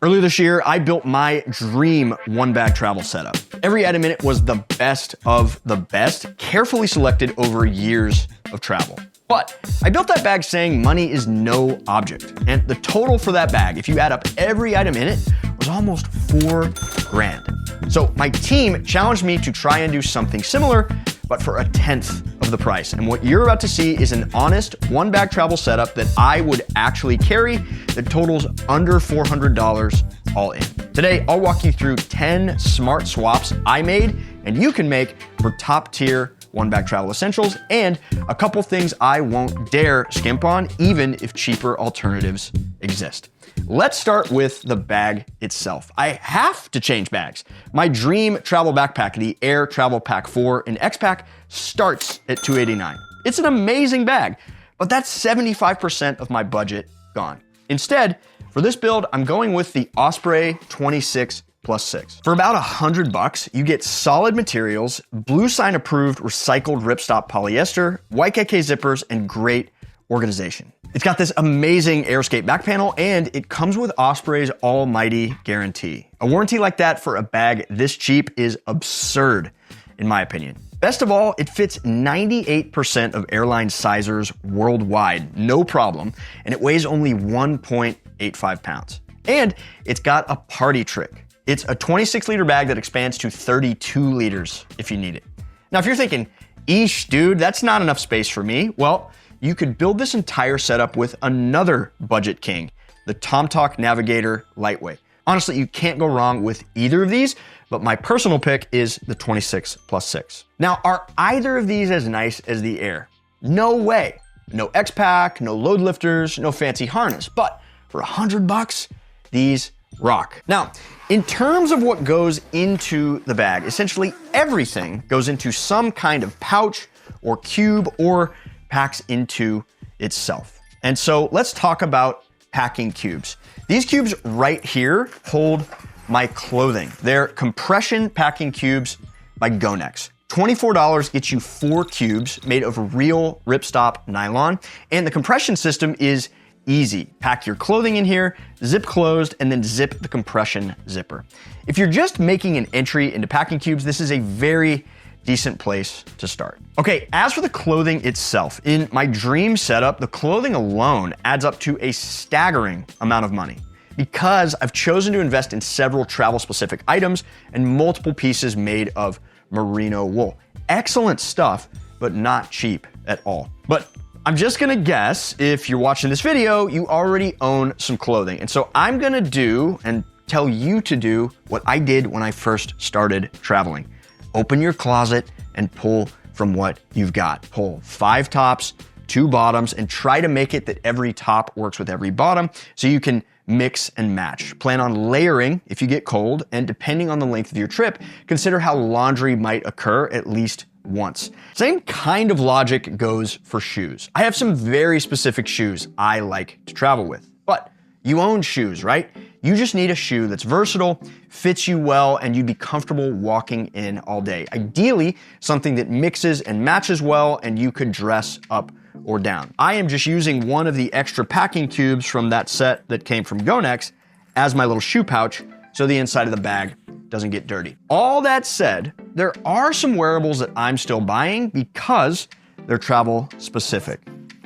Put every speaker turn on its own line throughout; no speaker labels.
Earlier this year, I built my dream one-bag travel setup. Every item in it was the best of the best, carefully selected over years of travel. But I built that bag saying money is no object. And the total for that bag, if you add up every item in it, was almost $4,000. So my team challenged me to try and do something similar, but for 1/10 of the price. And what you're about to see is an honest one-bag travel setup that I would actually carry that totals under $400 all in. Today, I'll walk you through 10 smart swaps I made and you can make for top-tier one-bag travel essentials, and a couple things I won't dare skimp on, even if cheaper alternatives exist. Let's start with the bag itself. I have to change bags. My dream travel backpack, the Air Travel Pack 4 in X-Pack, starts at $289. It's an amazing bag, but that's 75% of my budget gone. Instead, for this build, I'm going with the Osprey 26+6. For about $100, you get solid materials, Blue Sign approved recycled ripstop polyester, YKK zippers, and great organization. It's got this amazing AirScape back panel, and it comes with Osprey's almighty guarantee. A warranty like that for a bag this cheap is absurd, in my opinion. Best of all, it fits 98% of airline sizers worldwide, no problem, and it weighs only 1.85 pounds. And it's got a party trick. It's a 26-liter bag that expands to 32 liters if you need it. Now, if you're thinking, eesh, dude, that's not enough space for me, well, you could build this entire setup with another budget king, the Tomtoc Navigator Lightweight. Honestly, you can't go wrong with either of these, but my personal pick is the 26+6. Now, are either of these as nice as the Air? No way. No X-Pack, no load lifters, no fancy harness, but for $100, these rock. Now, in terms of what goes into the bag, essentially everything goes into some kind of pouch or cube or packs into itself. And so let's talk about packing cubes. These cubes right here hold my clothing. They're compression packing cubes by Gonex. $24 gets you 4 cubes made of real ripstop nylon, and the compression system is easy. Pack your clothing in here, zip closed, and then zip the compression zipper. If you're just making an entry into packing cubes, this is a very decent place to start. Okay, as for the clothing itself, in my dream setup, the clothing alone adds up to a staggering amount of money because I've chosen to invest in several travel-specific items and multiple pieces made of merino wool. Excellent stuff, but not cheap at all. But I'm just gonna guess if you're watching this video, you already own some clothing. And so I'm gonna do and tell you to do what I did when I first started traveling. Open your closet and pull from what you've got. Pull 5 tops, 2 bottoms, and try to make it that every top works with every bottom so you can mix and match. Plan on layering if you get cold, and depending on the length of your trip, consider how laundry might occur at least once. Same kind of logic goes for shoes. I have some very specific shoes I like to travel with, but you own shoes, right? You just need a shoe that's versatile, fits you well, and you'd be comfortable walking in all day. Ideally, something that mixes and matches well and you could dress up or down. I am just using one of the extra packing cubes from that set that came from Gonex as my little shoe pouch so the inside of the bag doesn't get dirty. All that said, there are some wearables that I'm still buying because they're travel specific.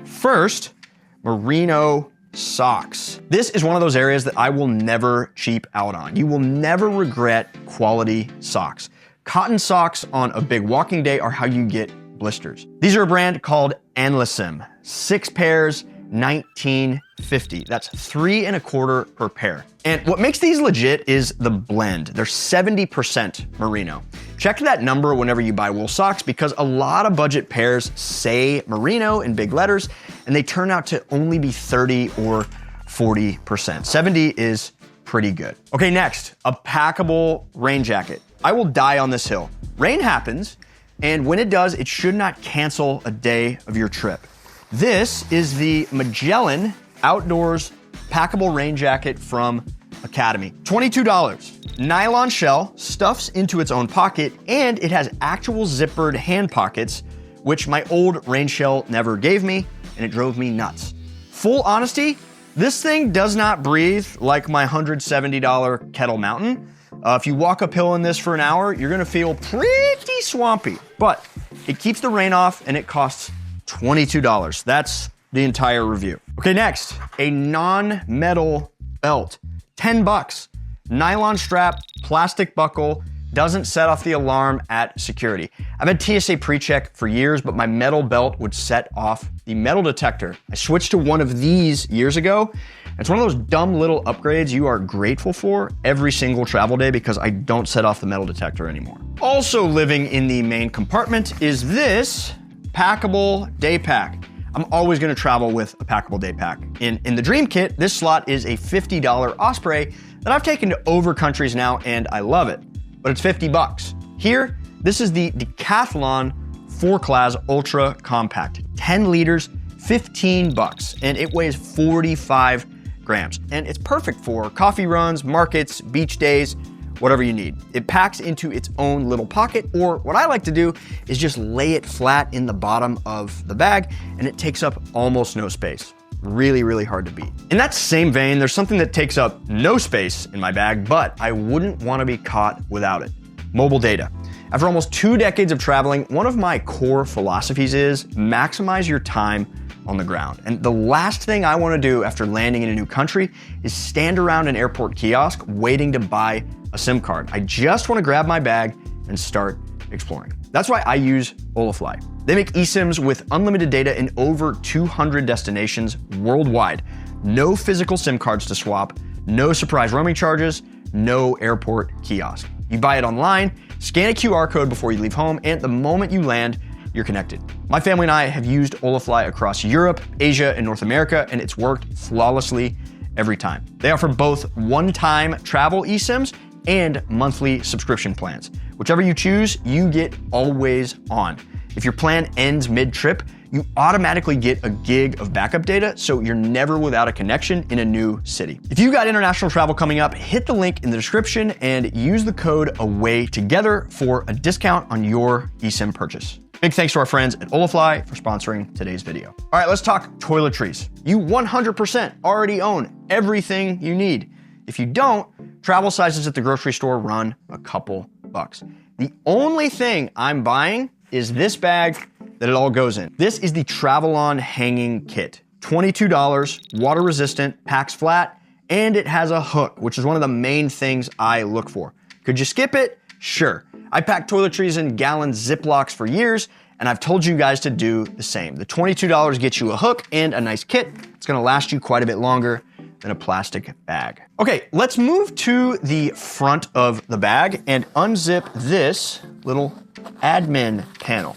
First, merino socks. This is one of those areas that I will never cheap out on. You will never regret quality socks. Cotton socks on a big walking day are how you get blisters. These are a brand called Anlisim. 6 pairs, $19.50. That's 3 1/4 per pair. And what makes these legit is the blend. They're 70% merino. Check that number whenever you buy wool socks because a lot of budget pairs say merino in big letters and they turn out to only be 30 or 40%. 70 is pretty good. Okay, next, a packable rain jacket. I will die on this hill. Rain happens, and when it does, it should not cancel a day of your trip. This is the Magellan Outdoors Packable Rain Jacket from Academy. $22. Nylon shell, stuffs into its own pocket, and it has actual zippered hand pockets, which my old rain shell never gave me, and it drove me nuts. Full honesty, This thing does not breathe like my $170 Kettle Mountain. If you walk uphill in this for an hour, you're gonna feel pretty swampy, but it keeps the rain off and it costs $22. That's the entire review. Okay, next, a non-metal belt, 10 bucks. Nylon strap, plastic buckle, doesn't set off the alarm at security. I've had TSA pre-check for years, but my metal belt would set off the metal detector. I switched to one of these years ago. It's one of those dumb little upgrades you are grateful for every single travel day because I don't set off the metal detector anymore. Also living in the main compartment is this packable day pack. I'm always gonna travel with a packable day pack. In the Dream Kit, this slot is a $50 Osprey that I've taken to over countries now and I love it, but it's 50 bucks. Here, this is the Decathlon Forclaz Ultra Compact, 10 liters, 15 bucks, and it weighs 45 grams. And it's perfect for coffee runs, markets, beach days, whatever you need. It packs into its own little pocket, or what I like to do is just lay it flat in the bottom of the bag, and it takes up almost no space. Really, really hard to beat. In that same vein, there's something that takes up no space in my bag, but I wouldn't want to be caught without it. Mobile data. After almost 2 decades of traveling, one of my core philosophies is maximize your time on the ground. And the last thing I want to do after landing in a new country is stand around an airport kiosk waiting to buy a SIM card. I just want to grab my bag and start exploring. That's why I use Olafly. They make eSIMs with unlimited data in over 200 destinations worldwide. No physical SIM cards to swap, no surprise roaming charges, no airport kiosk. You buy it online, scan a QR code before you leave home, and the moment you land, you're connected. My family and I have used Olafly across Europe, Asia, and North America, and it's worked flawlessly every time. They offer both one-time travel eSIMs and monthly subscription plans. Whichever you choose, you get always on. If your plan ends mid-trip, you automatically get a gig of backup data, so you're never without a connection in a new city. If you got international travel coming up, hit the link in the description and use the code AWAYTOGETHER for a discount on your eSIM purchase. Big thanks to our friends at Olafly for sponsoring today's video. All right, let's talk toiletries. You 100% already own everything you need. If you don't, travel sizes at the grocery store run a couple bucks. The only thing I'm buying is this bag that it all goes in. This is the Travelon Hanging Kit. $22, water resistant, packs flat, and it has a hook, which is one of the main things I look for. Could you skip it? Sure. I packed toiletries in gallon Ziplocs for years, and I've told you guys to do the same. The $22 gets you a hook and a nice kit. It's gonna last you quite a bit longer than a plastic bag. Okay, let's move to the front of the bag and unzip this little admin panel.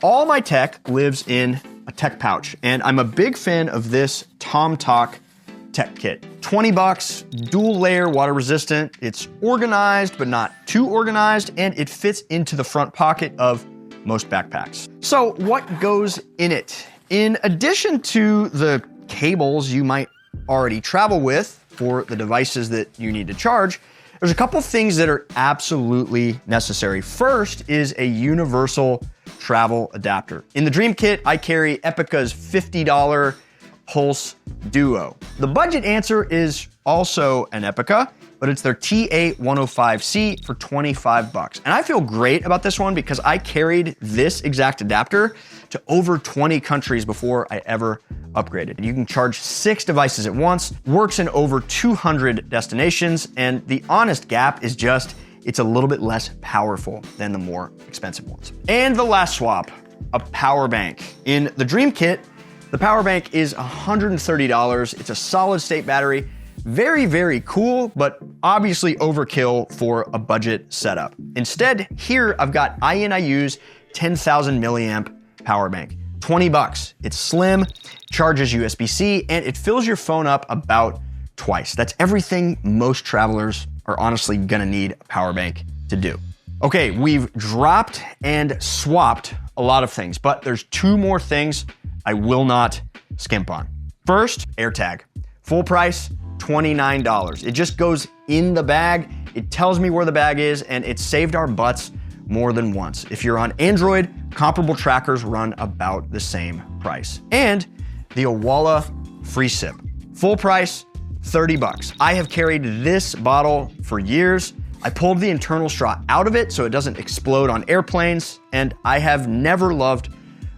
All my tech lives in a tech pouch, and I'm a big fan of this Tomtoc tech kit. 20 bucks, dual layer, water resistant. It's organized, but not too organized, and it fits into the front pocket of most backpacks. So what goes in it? In addition to the cables you might already travel with for the devices that you need to charge, there's a couple things that are absolutely necessary. First is a universal travel adapter. In the Dream Kit, I carry EPICKA's $50 Pulse Duo. The budget answer is also an EPICKA, but it's their TA-105C for 25 bucks. And I feel great about this one because I carried this exact adapter to over 20 countries before I ever upgraded. You can charge 6 devices at once, works in over 200 destinations, and the honest gap is just, it's a little bit less powerful than the more expensive ones. And the last swap, a power bank. In the Dream Kit, the power bank is $130. It's a solid state battery. Very, very cool, but obviously overkill for a budget setup. Instead, here I've got INIU's 10,000 milliamp power bank. 20 bucks. It's slim, charges USB-C, and it fills your phone up about twice. That's everything most travelers are honestly gonna need a power bank to do. Okay, we've dropped and swapped a lot of things, but there's 2 more things I will not skimp on. First, AirTag. Full price, $29. It just goes in the bag, it tells me where the bag is, and it saved our butts more than once. If you're on Android, comparable trackers run about the same price. And the Owala FreeSip. Full price, 30 bucks. I have carried this bottle for years. I pulled the internal straw out of it so it doesn't explode on airplanes, and I have never loved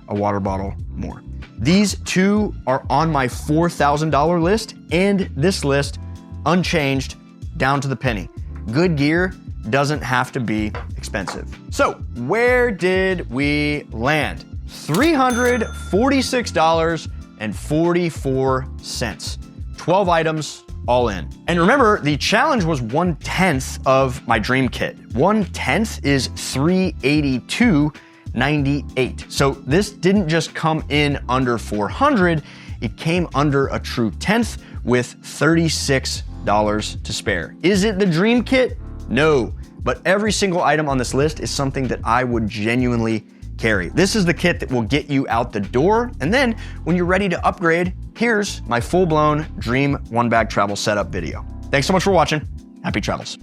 a water bottle more. These two are on my $4,000 list, and this list unchanged down to the penny. Good gear doesn't have to be expensive. So where did we land? $346.44. 12 items all in. And remember, the challenge was 1/10 of my dream kit. 1/10 is $382.98. So this didn't just come in under 400, it came under a true 10th with $36 to spare. Is it the dream kit? No, but every single item on this list is something that I would genuinely carry. This is the kit that will get you out the door, and then when you're ready to upgrade, here's my full-blown dream one bag travel setup video. Thanks so much for watching. Happy travels.